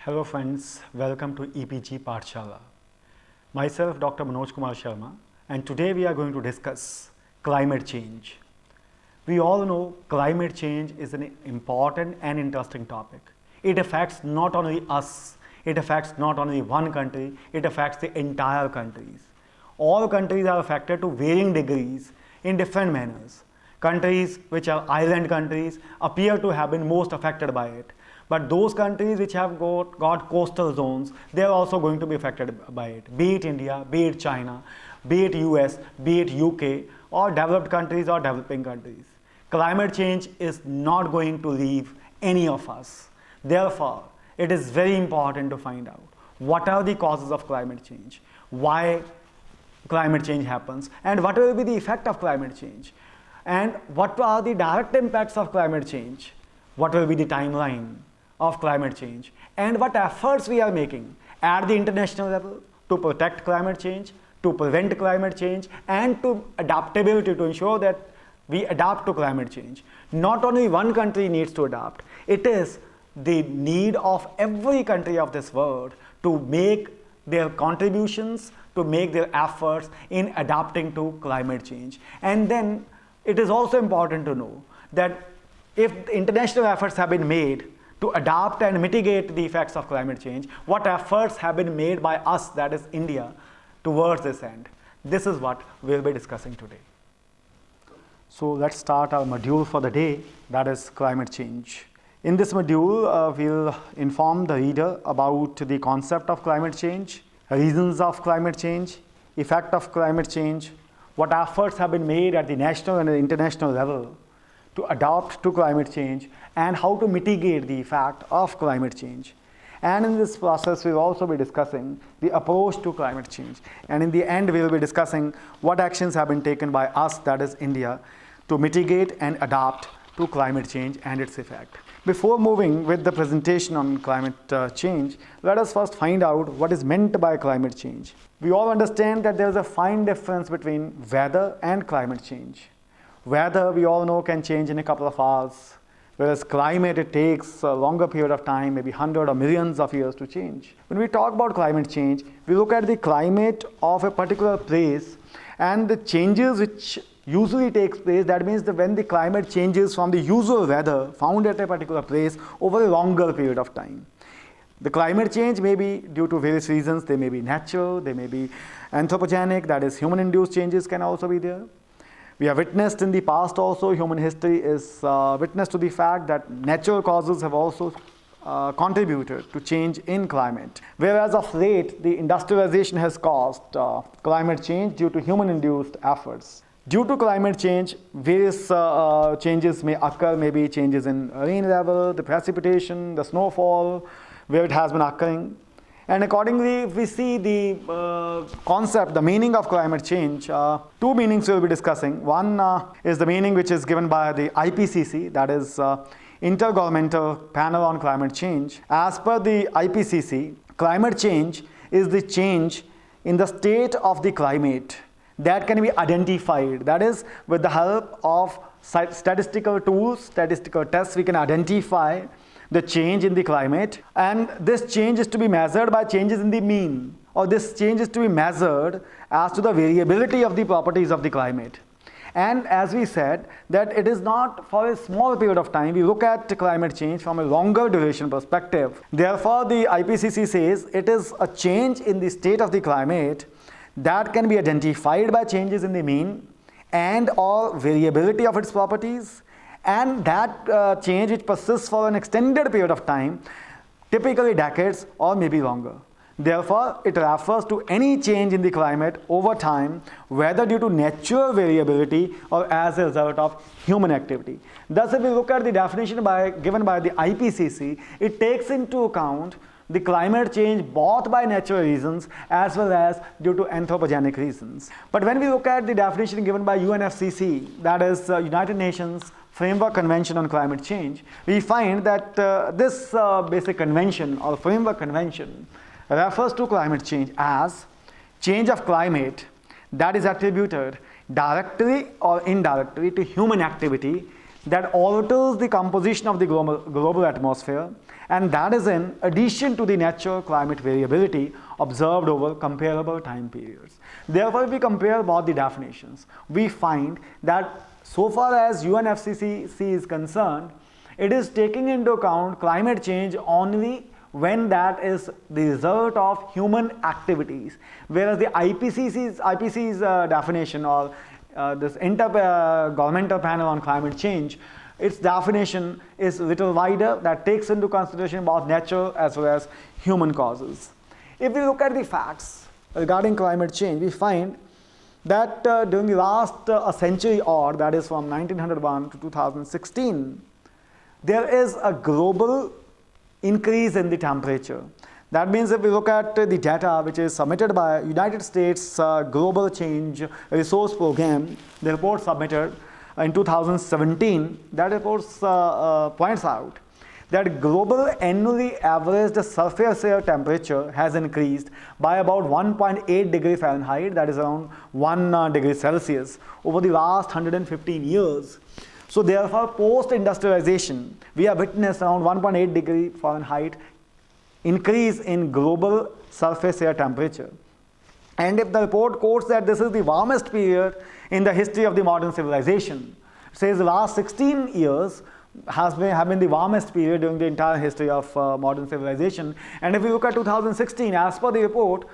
Hello friends, welcome to EPG Pathshala. Myself Dr. Manoj Kumar Sharma, and today we are going to discuss climate change. We all know climate change is an important and interesting topic. It affects not only us, it affects not only one country, it affects the entire countries. All countries are affected to varying degrees in different manners. Countries which are island countries appear to have been most affected by it. But those countries which have got coastal zones, they are also going to be affected by it. Be it India, be it China, be it US, be it UK, or developed countries or developing countries. Climate change is not going to leave any of us. Therefore, it is very important to find out what are the causes of climate change, why climate change happens, and what will be the effect of climate change, and what are the direct impacts of climate change, what will be the timeline of climate change, and what efforts we are making at the international level to protect climate change, to prevent climate change, and to adaptability to ensure that we adapt to climate change. Not only one country needs to adapt, it is the need of every country of this world to make their contributions, to make their efforts in adapting to climate change. And then it is also important to know that if international efforts have been made to adapt and mitigate the effects of climate change, what efforts have been made by us, that is India, towards this end. This is what we'll be discussing today. So let's start our module for the day, that is climate change. In this module, we'll inform the reader about the concept of climate change, reasons of climate change, effect of climate change, what efforts have been made at the national and the international level to adapt to climate change, and how to mitigate the effect of climate change. And in this process, we'll also be discussing the approach to climate change. And in the end, we'll be discussing what actions have been taken by us, that is India, to mitigate and adapt to climate change and its effect. Before moving with the presentation on climate change, let us first find out what is meant by climate change. We all understand that there is a fine difference between weather and climate change. Weather, we all know, can change in a couple of hours, whereas climate, it takes a longer period of time, maybe 100 or millions of years to change. When we talk about climate change, we look at the climate of a particular place and the changes which usually takes place. That means that when the climate changes from the usual weather found at a particular place over a longer period of time. The climate change may be due to various reasons. They may be natural, they may be anthropogenic, that is human-induced changes can also be there. We have witnessed in the past also, human history is witness to the fact that natural causes have also contributed to change in climate. Whereas of late, the industrialization has caused climate change due to human-induced efforts. Due to climate change, various changes may occur, maybe changes in rain level, the precipitation, the snowfall, where it has been occurring. And accordingly, if we see the concept, the meaning of climate change, two meanings we'll be discussing. One is the meaning which is given by the IPCC, that is Intergovernmental Panel on Climate Change. As per the IPCC, climate change is the change in the state of the climate that can be identified. That is, with the help of statistical tools, statistical tests, we can identify the change in the climate, and this change is to be measured by changes in the mean, or this change is to be measured as to the variability of the properties of the climate. And as we said, that it is not for a small period of time. We look at climate change from a longer duration perspective. Therefore, the IPCC says it is a change in the state of the climate that can be identified by changes in the mean and or variability of its properties, and that change which persists for an extended period of time, typically decades or maybe longer. Therefore, it refers to any change in the climate over time, whether due to natural variability or as a result of human activity. Thus, if we look at the definition given by the IPCC, it takes into account the climate change both by natural reasons as well as due to anthropogenic reasons. But when we look at the definition given by UNFCCC, that is United Nations Framework Convention on Climate Change, we find that this basic convention or framework convention refers to climate change as change of climate that is attributed directly or indirectly to human activity that alters the composition of the global atmosphere, and that is in addition to the natural climate variability observed over comparable time periods. Therefore, if we compare both the definitions, we find that so far as UNFCCC is concerned, it is taking into account climate change only when that is the result of human activities, whereas the IPCC's definition, or this intergovernmental panel on climate change, its definition is a little wider, that takes into consideration both natural as well as human causes. If we look at the facts regarding climate change, we find that during the last a century odd, that is from 1901 to 2016, there is a global increase in the temperature. That means if we look at the data which is submitted by United States Global Change Resource Program, the report submitted in 2017, that report points out that global annually averaged surface air temperature has increased by about 1.8 degree Fahrenheit, that is around 1 degree Celsius, over the last 115 years. So therefore, post-industrialization, we have witnessed around 1.8 degree Fahrenheit increase in global surface air temperature. And if the report quotes that this is the warmest period in the history of the modern civilization, it says the last 16 years have been the warmest period during the entire history of modern civilization. And if we look at 2016, as per the report,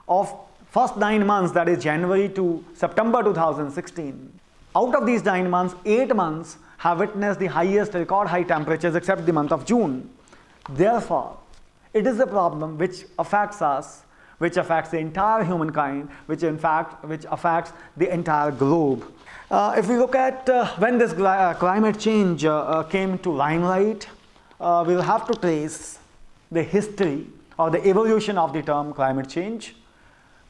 of first 9 months, that is January to September 2016, out of these 9 months, 8 months have witnessed the highest record high temperatures except the month of June. Therefore, it is a problem which affects us, which affects the entire humankind, which affects the entire globe. If we look at when this climate change came to limelight, we'll have to trace the history or the evolution of the term climate change,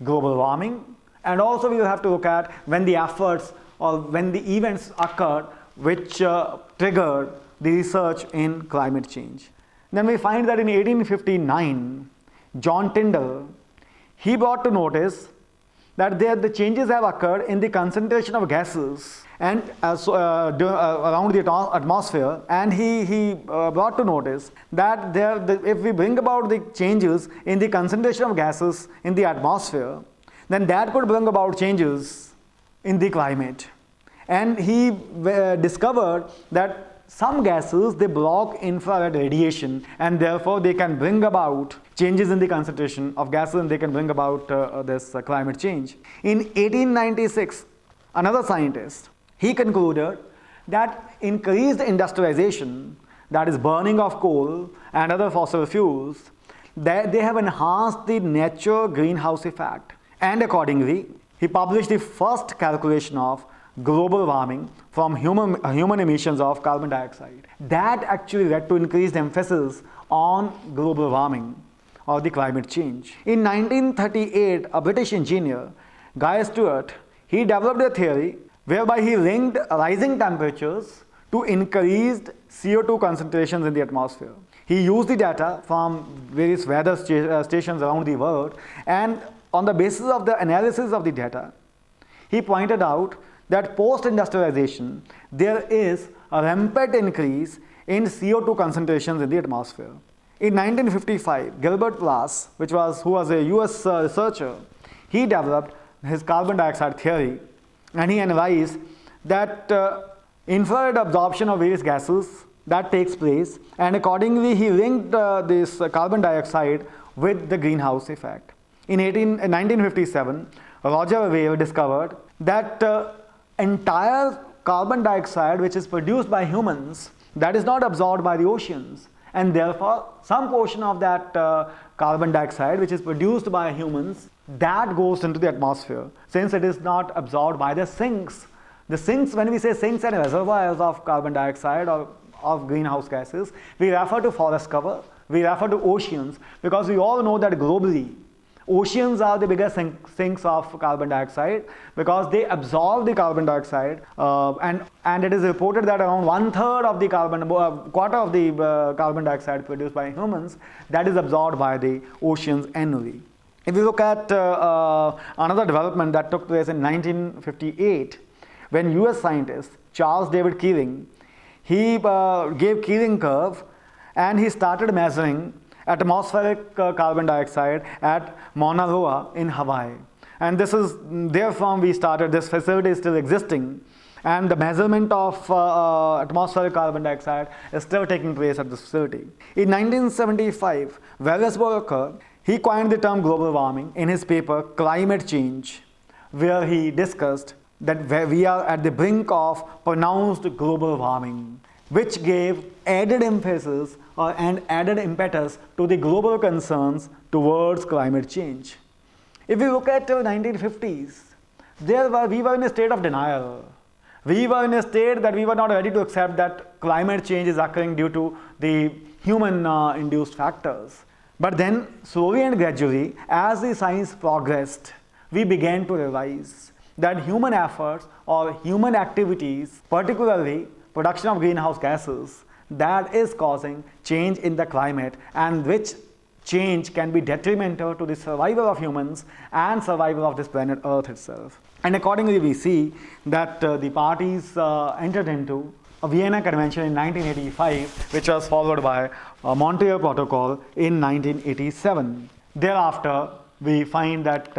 global warming, and also we will have to look at when the efforts or when the events occurred which triggered the research in climate change. Then we find that in 1859, John Tyndall, he brought to notice that the changes have occurred in the concentration of gases and around the atmosphere, and he brought to notice that if we bring about the changes in the concentration of gases in the atmosphere, then that could bring about changes in the climate. And he discovered that some gases, they block infrared radiation, and therefore they can bring about changes in the concentration of gases, and they can bring about this climate change. In 1896, another scientist, he concluded that increased industrialization, that is burning of coal and other fossil fuels, they have enhanced the natural greenhouse effect. And accordingly, he published the first calculation of global warming from human emissions of carbon dioxide. That actually led to increased emphasis on global warming or the climate change. In 1938, a British engineer, Guy Stewart, he developed a theory whereby he linked rising temperatures to increased CO2 concentrations in the atmosphere. He used the data from various weather stations around the world, and on the basis of the analysis of the data, he pointed out that post-industrialization, there is a rampant increase in CO2 concentrations in the atmosphere. In 1955, Gilbert Blas, who was a US researcher, he developed his carbon dioxide theory, and he analyzed that infrared absorption of various gases that takes place, and accordingly he linked this carbon dioxide with the greenhouse effect. In 1957, Roger Weil discovered that entire carbon dioxide which is produced by humans, that is not absorbed by the oceans, and therefore some portion of that carbon dioxide which is produced by humans, that goes into the atmosphere, since it is not absorbed by the sinks. The sinks, when we say sinks and reservoirs of carbon dioxide or of greenhouse gases, we refer to forest cover, we refer to oceans, because we all know that globally oceans are the biggest sinks of carbon dioxide, because they absorb the carbon dioxide, and it is reported that around 1/3 of the quarter of the carbon dioxide produced by humans, that is absorbed by the oceans annually. If you look at another development that took place in 1958, when US scientist Charles David Keeling, He gave Keeling curve, and he started measuring atmospheric carbon dioxide at Mauna Loa in Hawaii. And this is therefrom we started. This facility is still existing, and the measurement of atmospheric carbon dioxide is still taking place at this facility. In 1975, Wallace Walker, he coined the term global warming in his paper Climate Change, where he discussed that we are at the brink of pronounced global warming, which gave added emphasis and added impetus to the global concerns towards climate change. If we look at the 1950s, we were in a state of denial. We were in a state that we were not ready to accept that climate change is occurring due to the human induced factors. But then, slowly and gradually, as the science progressed, we began to realize that human efforts or human activities, particularly production of greenhouse gases, that is causing change in the climate, and which change can be detrimental to the survival of humans and survival of this planet Earth itself. And accordingly, we see that the parties entered into a Vienna Convention in 1985, which was followed by a Montreal Protocol in 1987. Thereafter, we find that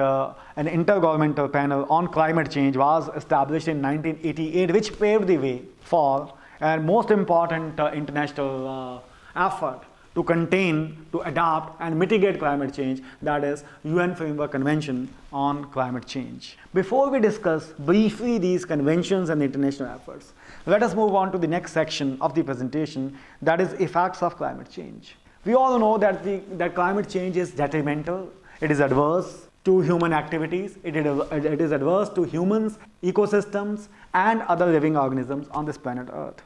an intergovernmental panel on climate change was established in 1988, which paved the way for a most important international effort to contain, to adapt and mitigate climate change, that is UN Framework Convention on Climate Change. Before we discuss briefly these conventions and international efforts, let us move on to the next section of the presentation, that is effects of climate change. We all know that climate change is detrimental, it is adverse to human activities, it is adverse to humans, ecosystems and other living organisms on this planet Earth.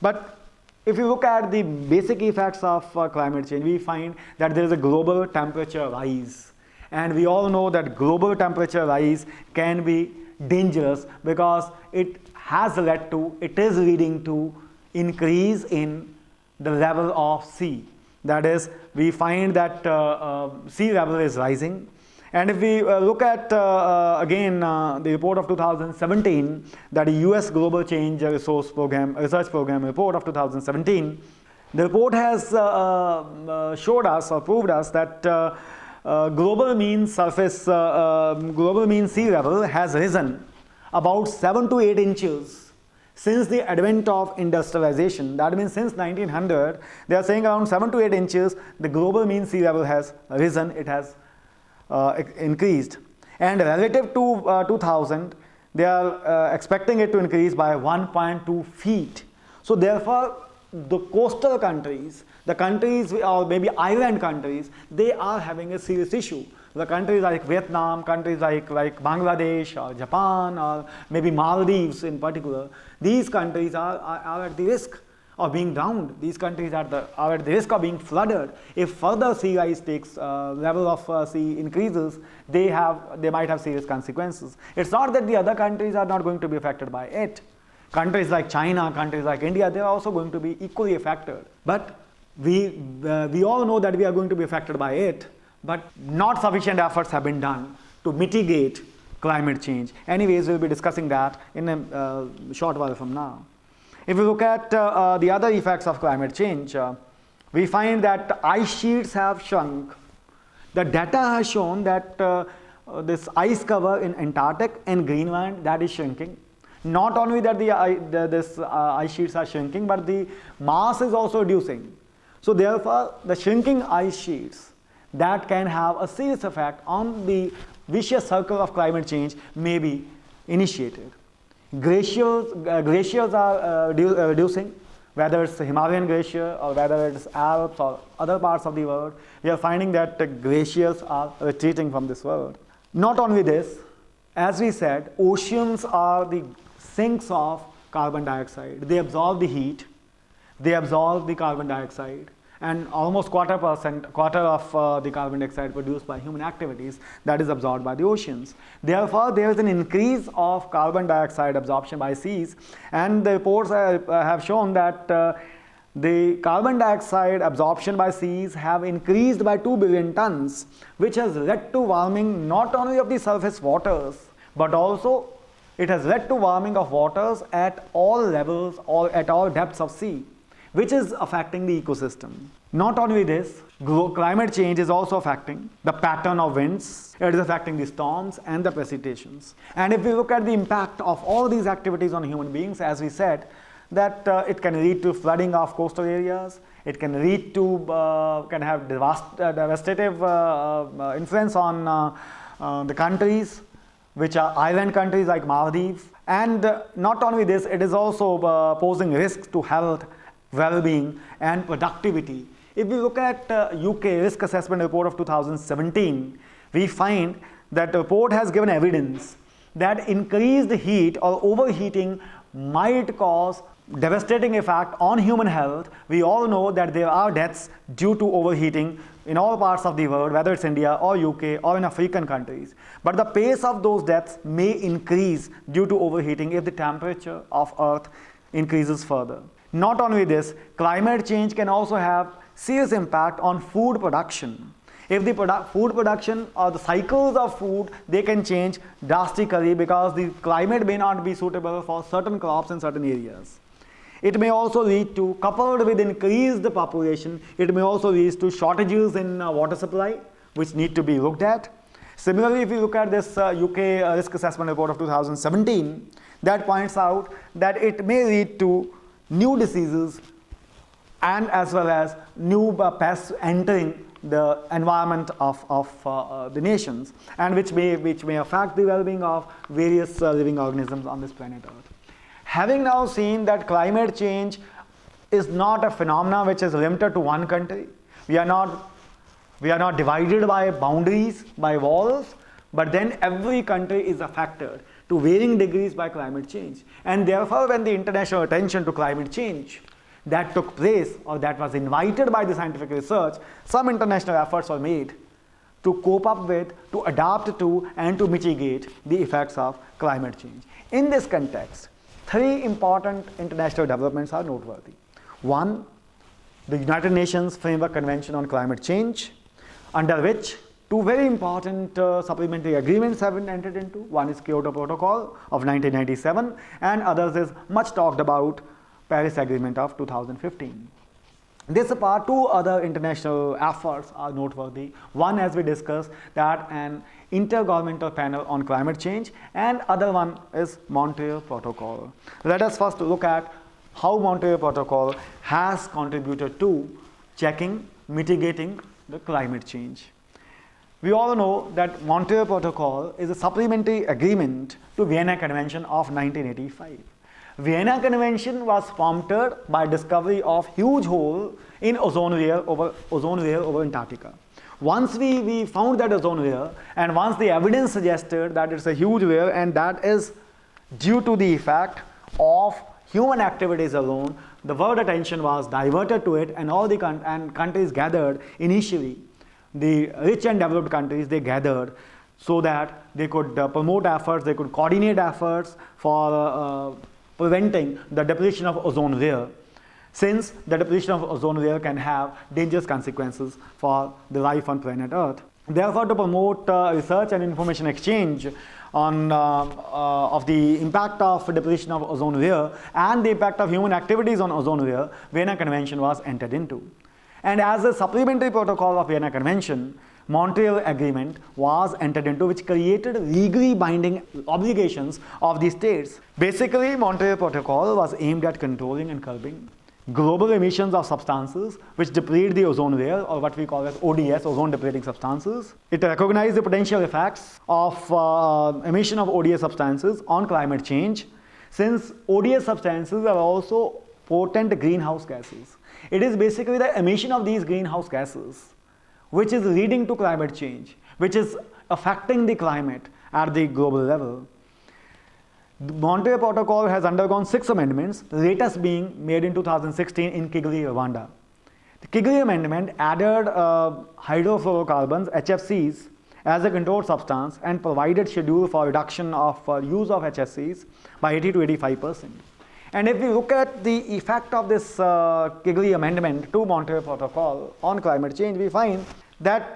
But if you look at the basic effects of climate change, we find that there is a global temperature rise. And we all know that global temperature rise can be dangerous because it is leading to increase in the level of sea. That is, we find that sea level is rising. And if we look at again the report of 2017, that US Global Change Research Program report of 2017, the report has showed us or proved us that global mean sea level has risen about 7 to 8 inches since the advent of industrialization. That means since 1900, they are saying around 7 to 8 inches, the global mean sea level has risen, it has increased, and relative to 2000 they are expecting it to increase by 1.2 feet. So therefore the coastal countries, the countries or maybe island countries, they are having a serious issue. The countries like Vietnam, countries like Bangladesh or Japan or maybe Maldives in particular, these countries are at the risk of being drowned. These countries are at the risk of being flooded. If further sea rise takes level of sea increases, they might have serious consequences. It's not that the other countries are not going to be affected by it. Countries like China, countries like India, they are also going to be equally affected. But we all know that we are going to be affected by it, but not sufficient efforts have been done to mitigate climate change. Anyways, we'll be discussing that in a short while from now. If we look at the other effects of climate change, we find that ice sheets have shrunk. The data has shown that this ice cover in Antarctic and Greenland, that is shrinking. Not only that these ice sheets are shrinking, but the mass is also reducing. So therefore, the shrinking ice sheets, that can have a serious effect on the vicious circle of climate change may be initiated. Glaciers are reducing, whether it's the Himalayan glacier or whether it's Alps or other parts of the world. We are finding that the glaciers are retreating from this world. Not only this, as we said, oceans are the sinks of carbon dioxide. They absorb the heat, they absorb the carbon dioxide, and almost quarter of the carbon dioxide produced by human activities, that is absorbed by the oceans. Therefore, there is an increase of carbon dioxide absorption by seas, and the reports have shown that the carbon dioxide absorption by seas have increased by 2 billion tons, which has led to warming not only of the surface waters, but also It has led to warming of waters at all levels or at all depths of sea, which is affecting the ecosystem. Not only this, climate change is also affecting the pattern of winds, it is affecting the storms and the precipitations. And if we look at the impact of all these activities on human beings, as we said, that it can lead to flooding of coastal areas, it can lead to, can have devastative influence on the countries which are island countries like Maldives. And not only this, it is also posing risks to health, well-being and productivity. If we look at UK Risk Assessment Report of 2017, we find that the report has given evidence that increased heat or overheating might cause devastating effect on human health. We all know that there are deaths due to overheating in all parts of the world, whether it's India or UK or in African countries. But the pace of those deaths may increase due to overheating if the temperature of Earth increases further. Not only this, climate change can also have serious impact on food production. If the food production or the cycles of food, they can change drastically because the climate may not be suitable for certain crops in certain areas. It may also lead to, coupled with increased population, it may also lead to shortages in water supply, which need to be looked at. Similarly, if you look at this UK Risk Assessment Report of 2017, that points out that it may lead to new diseases and as well as new pests entering the environment of the nations, and which may affect the well-being of various living organisms on this planet Earth. Having now seen that climate change is not a phenomenon which is limited to one country, we are not divided by boundaries, by walls, but then every country is affected to varying degrees by climate change. And therefore, when the international attention to climate change that took place or that was invited by the scientific research, some international efforts were made to cope up with, to adapt to, and to mitigate the effects of climate change. In this context, three important international developments are noteworthy. One, the United Nations Framework Convention on Climate Change, under which two very important supplementary agreements have been entered into. One is Kyoto Protocol of 1997 and others is much talked about Paris Agreement of 2015. This apart, two other international efforts are noteworthy. One, as we discussed, that an intergovernmental panel on climate change, and other one is Montreal Protocol. Let us first look at how Montreal Protocol has contributed to checking, mitigating the climate change. We all know that Montreal Protocol is a supplementary agreement to Vienna Convention of 1985. Vienna Convention was prompted by discovery of huge hole in ozone layer over Antarctica. Once we found that ozone layer, and once the evidence suggested that it's a huge layer and that is due to the effect of human activities alone, the world attention was diverted to it, and all the countries gathered initially. The rich and developed countries, they gathered so that they could promote efforts, they could coordinate efforts for preventing the depletion of ozone layer, since the depletion of ozone layer can have dangerous consequences for the life on planet Earth. Therefore, to promote research and information exchange on of the impact of depletion of ozone layer and the impact of human activities on ozone layer, Vienna Convention was entered into. And as a supplementary protocol of Vienna Convention, Montreal Agreement was entered into, which created legally binding obligations of the states. Basically, Montreal Protocol was aimed at controlling and curbing global emissions of substances which deplete the ozone layer, or what we call as ODS, ozone depleting substances. It recognized the potential effects of emission of ODS substances on climate change, since ODS substances are also potent greenhouse gases. It is basically the emission of these greenhouse gases which is leading to climate change, which is affecting the climate at the global level. The Montreal Protocol has undergone 6 amendments, the latest being made in 2016 in Kigali, Rwanda. The Kigali Amendment added hydrofluorocarbons, HFCs, as a controlled substance and provided schedule for reduction of use of HFCs by 80 to 85%. And if we look at the effect of this Kigali Amendment to Montreal Protocol on climate change, we find that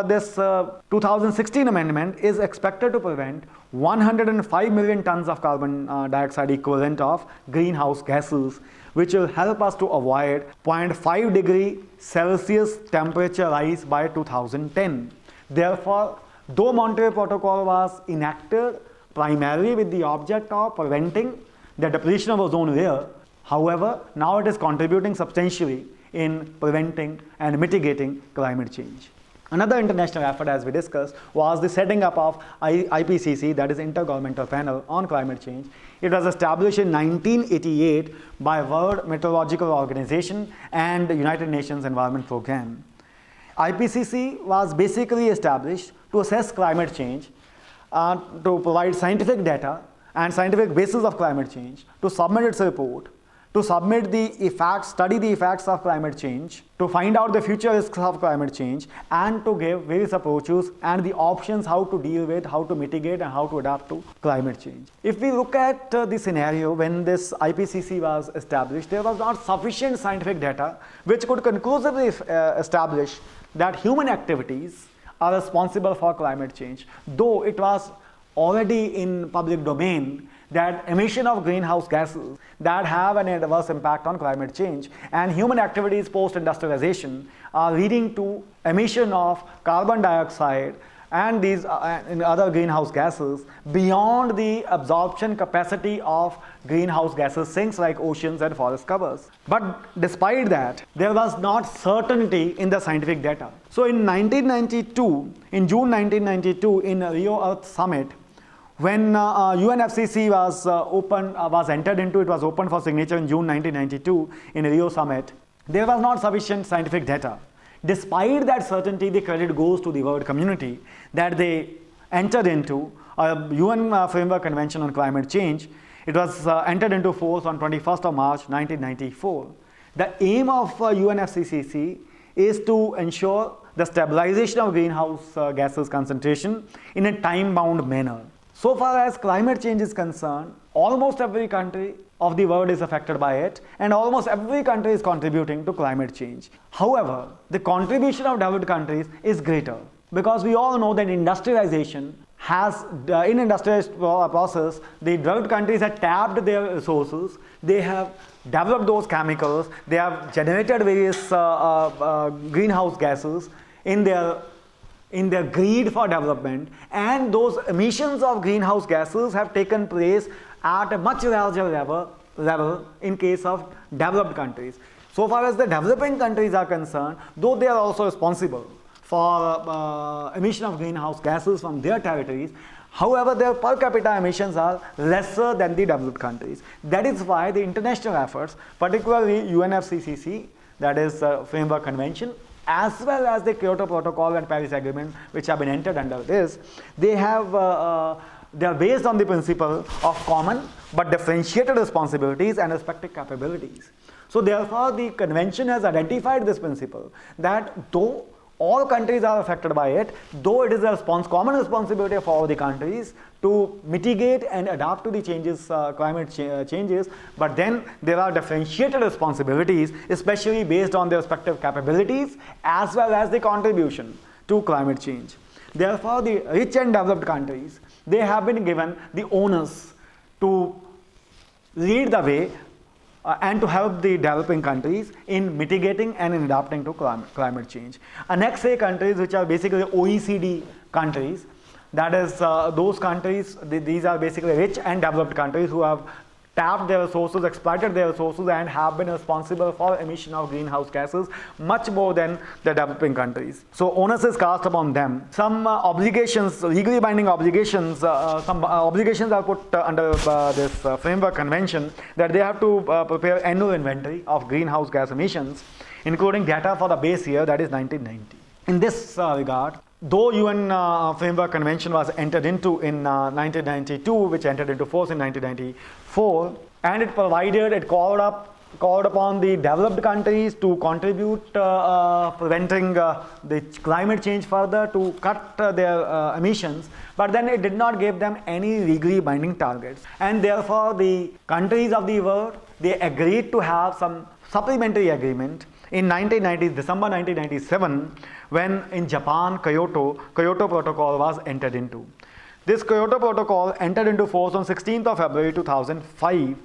this 2016 amendment is expected to prevent 105 million tons of carbon dioxide equivalent of greenhouse gases, which will help us to avoid 0.5 degree Celsius temperature rise by 2010. Therefore, though Montreal Protocol was enacted primarily with the object of preventing the depletion of ozone layer, however, now it is contributing substantially in preventing and mitigating climate change. Another international effort, as we discussed, was the setting up of IPCC, that is Intergovernmental Panel on Climate Change. It was established in 1988 by World Meteorological Organization and the United Nations Environment Programme. IPCC was basically established to assess climate change, to provide scientific data and scientific basis of climate change, to submit its report, to submit the effects, study the effects of climate change, to find out the future risks of climate change, and to give various approaches and the options how to deal with, how to mitigate, and how to adapt to climate change. If we look at the scenario when this IPCC was established, there was not sufficient scientific data which could conclusively establish that human activities are responsible for climate change, though it was already in public domain that emission of greenhouse gases that have an adverse impact on climate change and human activities post-industrialization are leading to emission of carbon dioxide and these and other greenhouse gases beyond the absorption capacity of greenhouse gases sinks like oceans and forest covers. But despite that, there was not certainty in the scientific data. So in 1992, in June 1992, in Rio Earth Summit, when UNFCCC was entered into, it was open for signature in June 1992 in Rio Summit, there was not sufficient scientific data. Despite that certainty, the credit goes to the world community that they entered into a UN Framework Convention on Climate Change. It was entered into force on 21st of March 1994. The aim of UNFCCC is to ensure the stabilization of greenhouse gases concentration in a time-bound manner. So far as climate change is concerned, almost every country of the world is affected by it, and almost every country is contributing to climate change. However, the contribution of developed countries is greater because we all know that industrialization has, in industrialized process, the developed countries have tapped their resources, they have developed those chemicals, they have generated various greenhouse gases in their greed for development, and those emissions of greenhouse gases have taken place at a much larger level in case of developed countries. So far as the developing countries are concerned, though they are also responsible for emission of greenhouse gases from their territories, however, their per capita emissions are lesser than the developed countries. That is why the international efforts, particularly UNFCCC, that is Framework Convention, as well as the Kyoto Protocol and Paris Agreement, which have been entered under this, they are based on the principle of common but differentiated responsibilities and respective capabilities. So therefore, the convention has identified this principle that though all countries are affected by it, though it is a common responsibility of all the countries to mitigate and adapt to the changes, climate changes, but then there are differentiated responsibilities, especially based on their respective capabilities as well as the contribution to climate change. Therefore, the rich and developed countries, they have been given the onus to lead the way and to help the developing countries in mitigating and in adapting to climate change. Next, say countries which are basically OECD countries, that is those countries, these are basically rich and developed countries who have tapped their resources, exploited their resources, and have been responsible for emission of greenhouse gases much more than the developing countries. So onus is cast upon them. Some obligations, legally binding obligations, some obligations are put under this Framework Convention, that they have to prepare annual inventory of greenhouse gas emissions, including data for the base year, that is 1990. In this regard, though UN Framework Convention was entered into in 1992, which entered into force in 1994, and it called upon the developed countries to contribute preventing the climate change further, to cut their emissions, but then it did not give them any legally binding targets. And therefore, the countries of the world, they agreed to have some supplementary agreement in 1990, December 1997, when in Japan, Kyoto Protocol was entered into. This Kyoto Protocol entered into force on 16th of February 2005.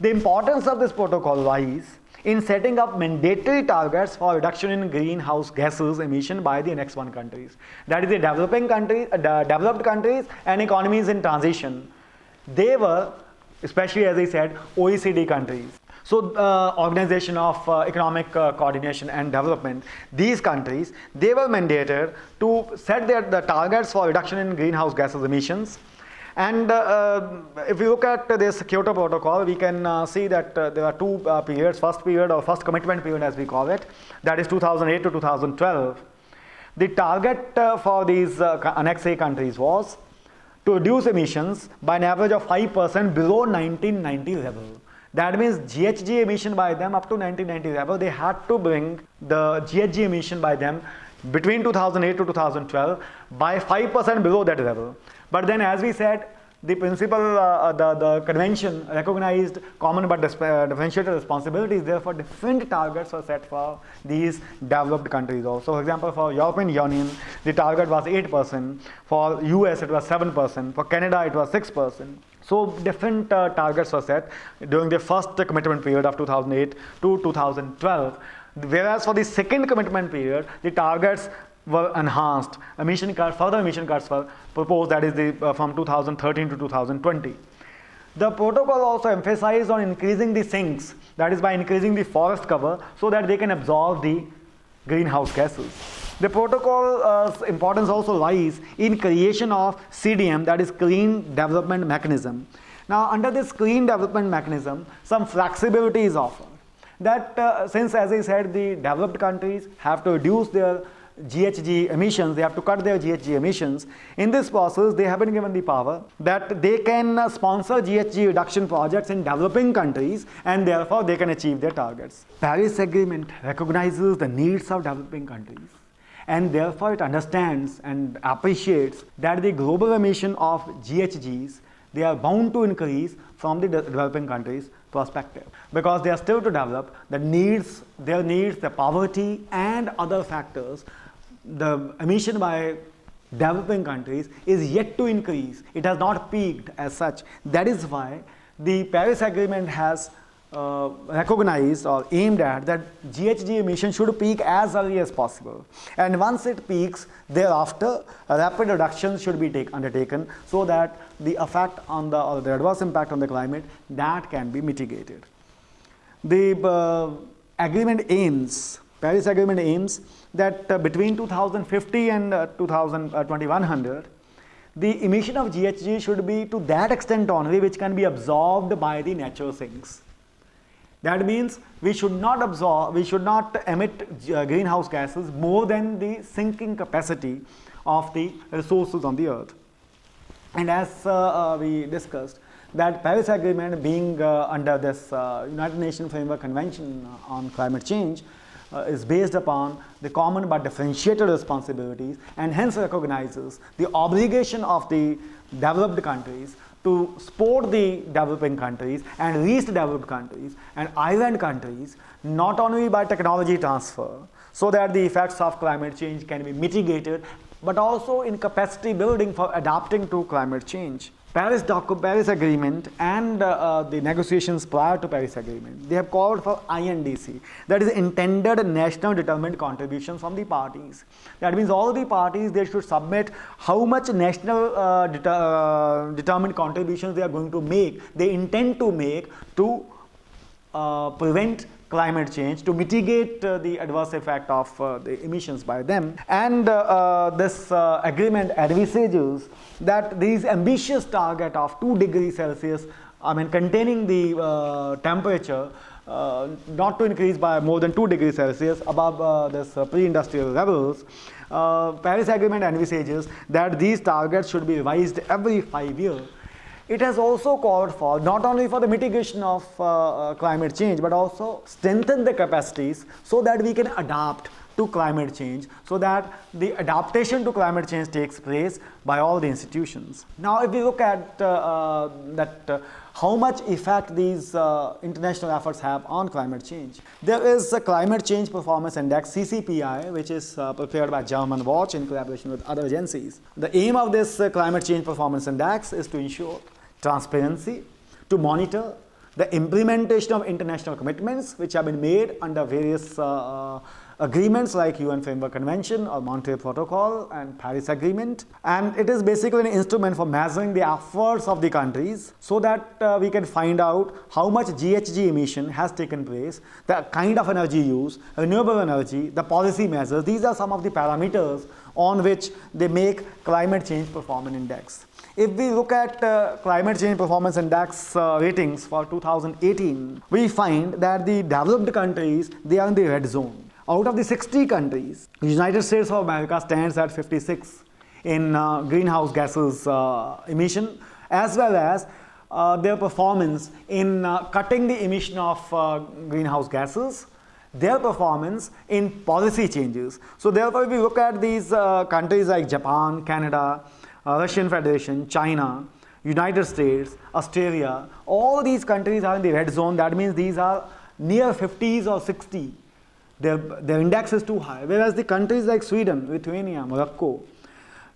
The importance of this protocol lies in setting up mandatory targets for reduction in greenhouse gases emission by the Annex 1 countries. That is the developing countries, developed countries and economies in transition. They were, especially as I said, OECD countries. So Organization of Economic Coordination and Development, these countries, they were mandated to set the targets for reduction in greenhouse gases emissions. And if we look at this Kyoto Protocol, we can see that there are two periods, first period or first commitment period as we call it, that is 2008 to 2012. The target for these Annex A countries was to reduce emissions by an average of 5% below 1990 level. That means GHG emission by them up to 1990 level, they had to bring the GHG emission by them between 2008 to 2012 by 5% below that level. But then, as we said, the principle, the convention recognized common but differentiated responsibilities. Therefore, different targets were set for these developed countries also. For example, for European Union, the target was 8%. For US, it was 7%. For Canada, it was 6%. So different targets were set during the first commitment period of 2008 to 2012. Whereas for the second commitment period, the targets were enhanced. Further emission cuts were proposed, that is from 2013 to 2020. The protocol also emphasized on increasing the sinks, that is by increasing the forest cover so that they can absorb the greenhouse gases. The protocol's importance also lies in creation of CDM, that is Clean Development Mechanism. Now, under this Clean Development Mechanism, some flexibility is offered. That since, as I said, the developed countries have to reduce their GHG emissions, they have to cut their GHG emissions. In this process, they have been given the power that they can sponsor GHG reduction projects in developing countries, and therefore they can achieve their targets. Paris Agreement recognizes the needs of developing countries, and therefore it understands and appreciates that the global emission of GHGs, they are bound to increase from the developing countries perspective, because they are still to develop. Their needs, the poverty and other factors, the emission by developing countries is yet to increase. It has not peaked as such. That is why the Paris Agreement has recognized or aimed at that GHG emission should peak as early as possible, and once it peaks, thereafter a rapid reduction should be undertaken so that the effect on the adverse impact on the climate that can be mitigated. The Paris Agreement aims that between 2050 and 2100, the emission of GHG should be to that extent only which can be absorbed by the natural sinks. That means we should not emit greenhouse gases more than the sinking capacity of the resources on the earth. And as we discussed, that Paris Agreement being under this United Nations Framework Convention on Climate Change is based upon the common but differentiated responsibilities, and hence recognizes the obligation of the developed countries to support the developing countries and least developed countries and island countries, not only by technology transfer, so that the effects of climate change can be mitigated, but also in capacity building for adapting to climate change. Paris Agreement and the negotiations prior to Paris Agreement, they have called for INDC, that is intended national determined contribution from the parties. That means all the parties, they should submit how much national determined contributions they are going to make, they intend to make to prevent climate change, to mitigate the adverse effect of the emissions by them. And this agreement envisages that these ambitious target of 2 degrees Celsius, containing the temperature not to increase by more than 2 degrees Celsius above this pre-industrial levels, Paris Agreement envisages that these targets should be revised every 5 years. It has also called for not only for the mitigation of climate change, but also strengthen the capacities so that we can adapt to climate change so that the adaptation to climate change takes place by all the institutions. Now, if we look at how much effect these international efforts have on climate change, there is a Climate Change Performance Index, CCPI, which is prepared by German Watch in collaboration with other agencies. The aim of this Climate Change Performance Index is to ensure transparency, to monitor the implementation of international commitments which have been made under various agreements like UN Framework Convention or Montreal Protocol and Paris Agreement. And it is basically an instrument for measuring the efforts of the countries so that we can find out how much GHG emission has taken place, the kind of energy use, renewable energy, the policy measures. These are some of the parameters on which they make Climate Change Performance Index. If we look at Climate Change Performance Index ratings for 2018, we find that the developed countries, they are in the red zone. Out of the 60 countries, the United States of America stands at 56 in greenhouse gases emission, as well as their performance in cutting the emission of greenhouse gases, their performance in policy changes. So therefore, if we look at these countries like Japan, Canada, Russian Federation, China, United States, Australia, all these countries are in the red zone. That means these are near 50s or 60. Their index is too high. Whereas the countries like Sweden, Lithuania, Morocco,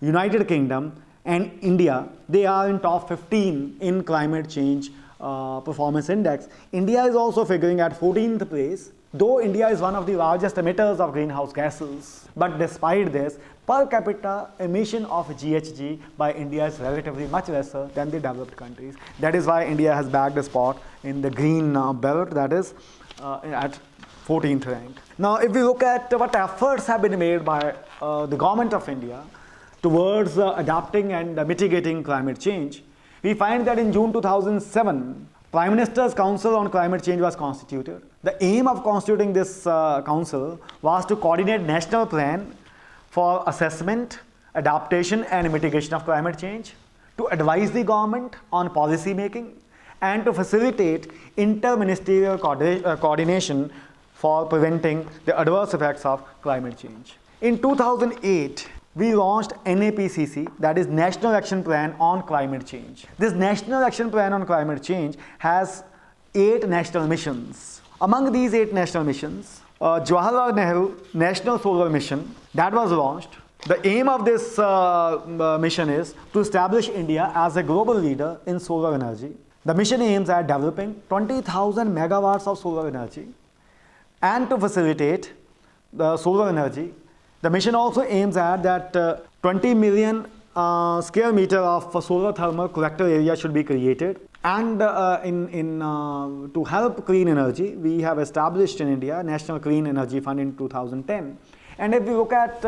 United Kingdom, and India, they are in top 15 in climate change performance index. India is also figuring at 14th place, though India is one of the largest emitters of greenhouse gases. But despite this, per capita emission of GHG by India is relatively much lesser than the developed countries. That is why India has bagged a spot in the green belt, that is at 14th rank. Now, if we look at what efforts have been made by the government of India towards adapting and mitigating climate change, we find that in June 2007, Prime Minister's Council on Climate Change was constituted. The aim of constituting this council was to coordinate national plan for assessment, adaptation and mitigation of climate change, to advise the government on policy making, and to facilitate inter-ministerial coordination for preventing the adverse effects of climate change. In 2008, we launched NAPCC, that is National Action Plan on Climate Change. This National Action Plan on Climate Change has 8 national missions. Among these 8 national missions, Jawaharlal Nehru National Solar Mission, that was launched. The aim of this mission is to establish India as a global leader in solar energy. The mission aims at developing 20,000 megawatts of solar energy and to facilitate the solar energy. The mission also aims at that 20 million square meter of solar thermal collector area should be created. And to help clean energy, we have established in India National Clean Energy Fund in 2010. And if we look at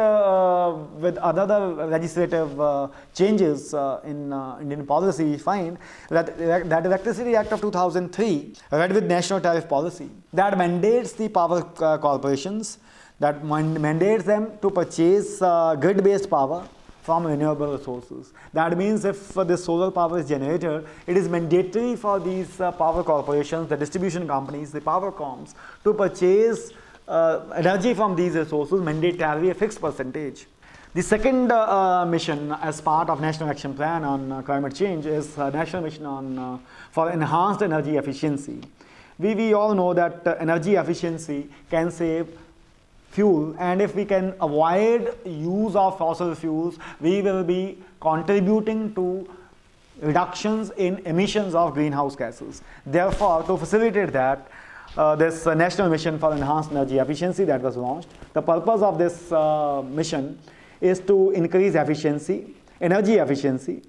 with other legislative changes in Indian policy, we find that that Electricity Act of 2003, read with National Tariff Policy, that mandates the power corporations, that mandates them to purchase grid-based power from renewable resources. That means if this solar power is generated, it is mandatory for these power corporations, the distribution companies, the power coms, to purchase energy from these resources mandatorily a fixed percentage. The second mission as part of National Action Plan on Climate Change is National Mission on for Enhanced Energy Efficiency. We all know that energy efficiency can save fuel, and if we can avoid use of fossil fuels, we will be contributing to reductions in emissions of greenhouse gases. Therefore, to facilitate that, this National Mission for Enhanced Energy Efficiency that was launched, the purpose of this mission is to increase efficiency, energy efficiency,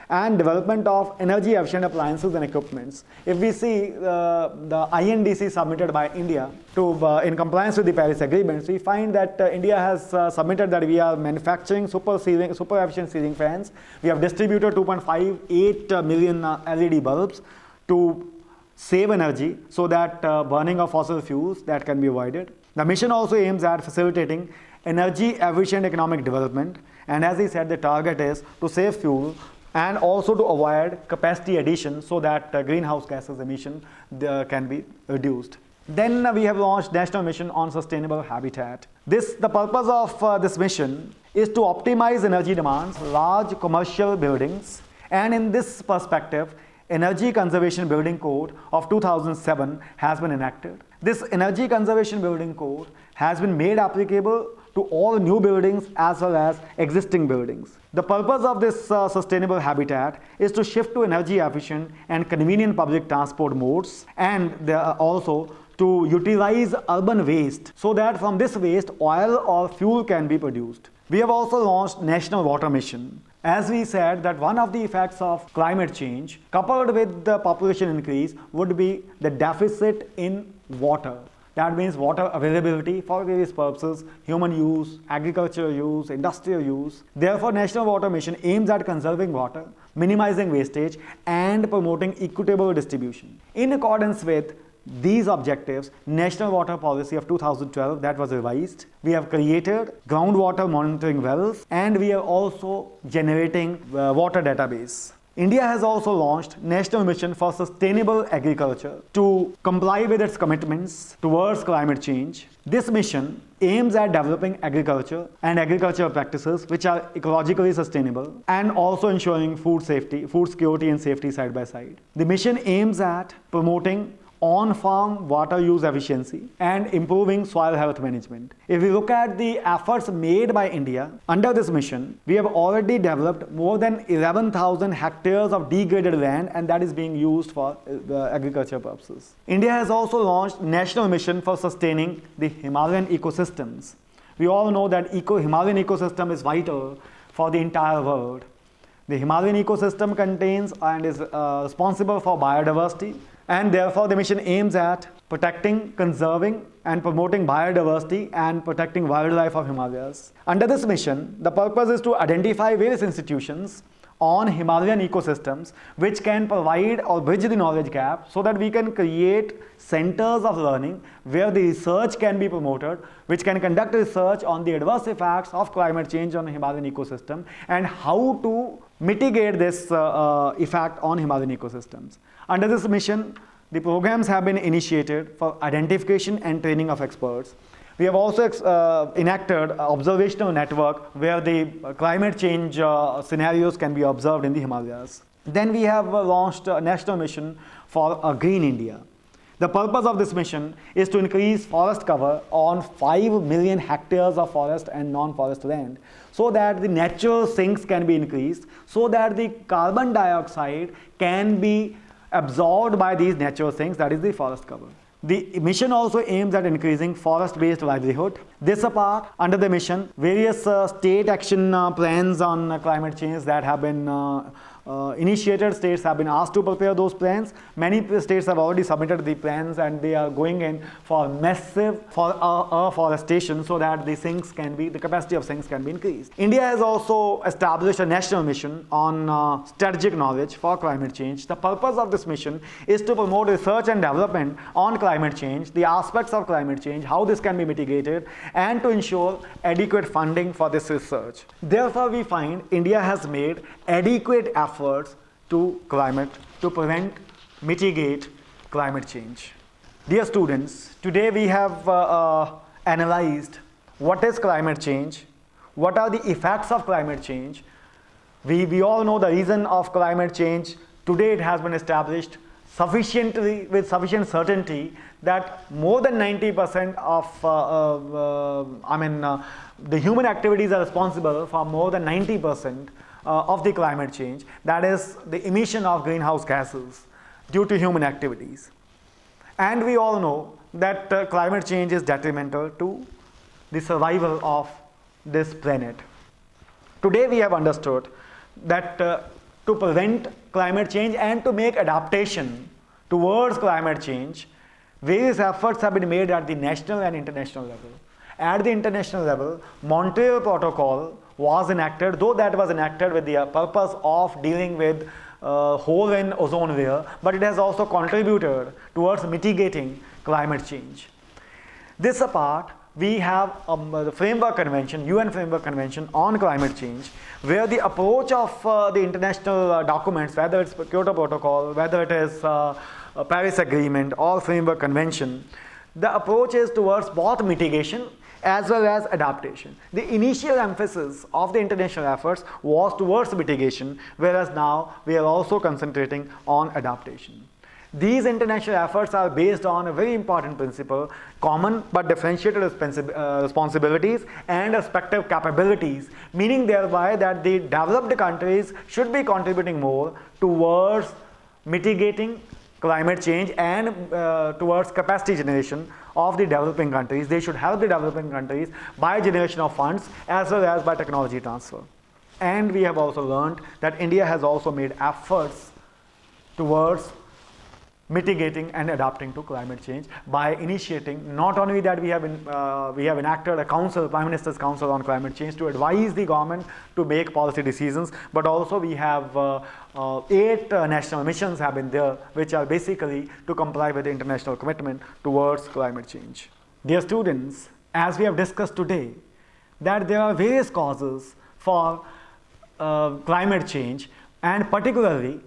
and development of energy efficient appliances and equipments. If we see the INDC submitted by India to in compliance with the Paris Agreement, we find that India has submitted that we are manufacturing super efficient ceiling fans. We have distributed 2.58 million LED bulbs to save energy so that burning of fossil fuels that can be avoided. The mission also aims at facilitating energy efficient economic development, and as he said, the target is to save fuel and also to avoid capacity addition so that greenhouse gases emission can be reduced. Then we have launched National Mission on Sustainable Habitat. The purpose of this mission is to optimize energy demands, large commercial buildings, and in this perspective, Energy Conservation Building Code of 2007 has been enacted. This Energy Conservation Building Code has been made applicable to all new buildings as well as existing buildings. The purpose of this sustainable habitat is to shift to energy efficient and convenient public transport modes, and also to utilize urban waste so that from this waste oil or fuel can be produced. We have also launched National Water Mission. As we said that one of the effects of climate change coupled with the population increase would be the deficit in water. That means water availability for various purposes, human use, agricultural use, industrial use. Therefore, National Water Mission aims at conserving water, minimizing wastage, and promoting equitable distribution. In accordance with these objectives, National Water Policy of 2012 that was revised, we have created groundwater monitoring wells, and we are also generating water database. India has also launched National Mission for Sustainable Agriculture to comply with its commitments towards climate change. This mission aims at developing agriculture and agricultural practices which are ecologically sustainable and also ensuring food safety, food security and safety side by side. The mission aims at promoting on-farm water use efficiency and improving soil health management. If we look at the efforts made by India under this mission, we have already developed more than 11,000 hectares of degraded land, and that is being used for agriculture purposes. India has also launched National Mission for Sustaining the Himalayan Ecosystems. We all know that Himalayan ecosystem is vital for the entire world. The Himalayan ecosystem contains and is responsible for biodiversity, and therefore the mission aims at protecting, conserving and promoting biodiversity and protecting wildlife of Himalayas. Under this mission, the purpose is to identify various institutions on Himalayan ecosystems which can provide or bridge the knowledge gap so that we can create centers of learning where the research can be promoted, which can conduct research on the adverse effects of climate change on the Himalayan ecosystem and how to mitigate this effect on Himalayan ecosystems. Under this mission, the programs have been initiated for identification and training of experts. We have also enacted an observational network where the climate change scenarios can be observed in the Himalayas. Then we have launched a national mission for a green India. The purpose of this mission is to increase forest cover on 5 million hectares of forest and non-forest land so that the natural sinks can be increased, so that the carbon dioxide can be absorbed by these natural sinks, that is the forest cover. The mission also aims at increasing forest-based livelihood. This apart, under the mission, various state action plans on climate change that have been initiated, states have been asked to prepare those plans. Many states have already submitted the plans and they are going in for massive afforestation so that the capacity of sinks can be increased. India has also established a national mission on strategic knowledge for climate change. The purpose of this mission is to promote research and development on climate change, the aspects of climate change, how this can be mitigated, and to ensure adequate funding for this research. Therefore, we find India has made adequate efforts to prevent, mitigate climate change. Dear students, today we have analyzed what is climate change, what are the effects of climate change. We all know the reason of climate change. Today it has been established with sufficient certainty that more than 90% of the human activities are responsible for more than 90% of the climate change, that is the emission of greenhouse gases due to human activities. And we all know that climate change is detrimental to the survival of this planet. Today we have understood that to prevent climate change and to make adaptation towards climate change, various efforts have been made at the national and international level. At the international level, Montreal Protocol was enacted, though that was enacted with the purpose of dealing with hole in ozone layer, but it has also contributed towards mitigating climate change. This apart, we have the Framework Convention, UN Framework Convention on Climate Change, where the approach of the international documents, whether it's Kyoto Protocol, whether it is Paris Agreement or Framework Convention, the approach is towards both mitigation as well as adaptation. The initial emphasis of the international efforts was towards mitigation, whereas now we are also concentrating on adaptation. These international efforts are based on a very important principle: common but differentiated responsibilities and respective capabilities, meaning thereby that the developed countries should be contributing more towards mitigating climate change and towards capacity generation of the developing countries. They should help the developing countries by generation of funds as well as by technology transfer. And we have also learned that India has also made efforts towards mitigating and adapting to climate change by initiating, not only that we have enacted a council, Prime Minister's Council on Climate Change, to advise the government to make policy decisions, but also we have 8 national missions have been there, which are basically to comply with the international commitment towards climate change. Dear students, as we have discussed today, that there are various causes for climate change, and particularly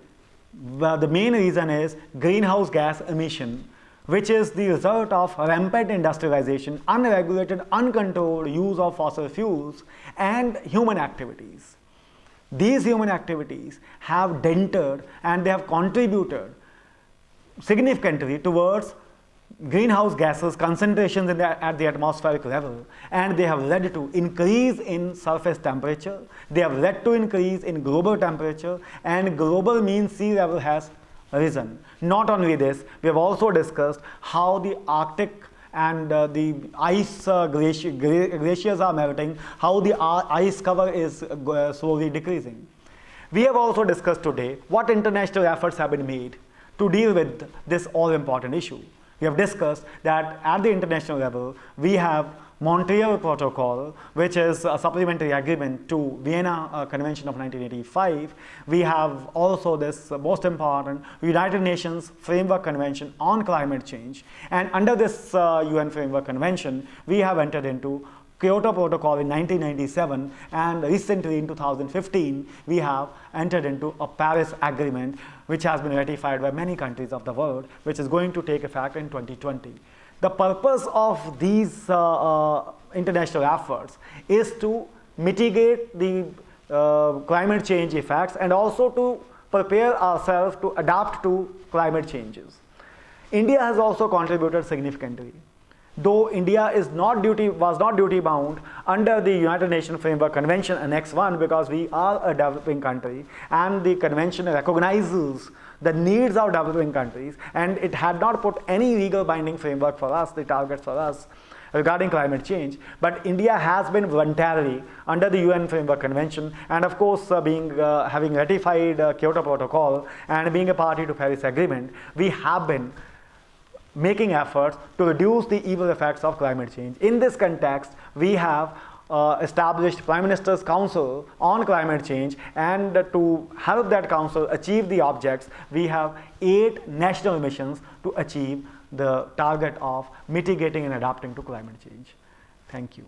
the main reason is greenhouse gas emission, which is the result of rampant industrialization, unregulated, uncontrolled use of fossil fuels, and human activities. These human activities have dented and they have contributed significantly towards greenhouse gases concentrations at the atmospheric level, and they have led to increase in surface temperature, they have led to increase in global temperature, and global mean sea level has risen. Not only this, we have also discussed how the Arctic and the ice glaciers are melting, how the ice cover is slowly decreasing. We have also discussed today what international efforts have been made to deal with this all-important issue. We have discussed that at the international level, we have Montreal Protocol, which is a supplementary agreement to Vienna Convention of 1985. We have also this most important United Nations Framework Convention on Climate Change. And under this UN Framework Convention, we have entered into Kyoto Protocol in 1997, and recently in 2015 we have entered into a Paris Agreement, which has been ratified by many countries of the world, which is going to take effect in 2020. The purpose of these international efforts is to mitigate the climate change effects and also to prepare ourselves to adapt to climate changes. India has also contributed significantly. Though India was not duty bound under the United Nations Framework Convention Annex 1, because we are a developing country and the convention recognizes the needs of developing countries, and it had not put any legal binding framework for us, the targets for us regarding climate change. But India has been voluntarily under the UN Framework Convention, and of course having ratified Kyoto Protocol and being a party to Paris Agreement, we have been making efforts to reduce the evil effects of climate change. In this context, we have established Prime Minister's Council on Climate Change, and to help that council achieve the objects, we have 8 national missions to achieve the target of mitigating and adapting to climate change. Thank you.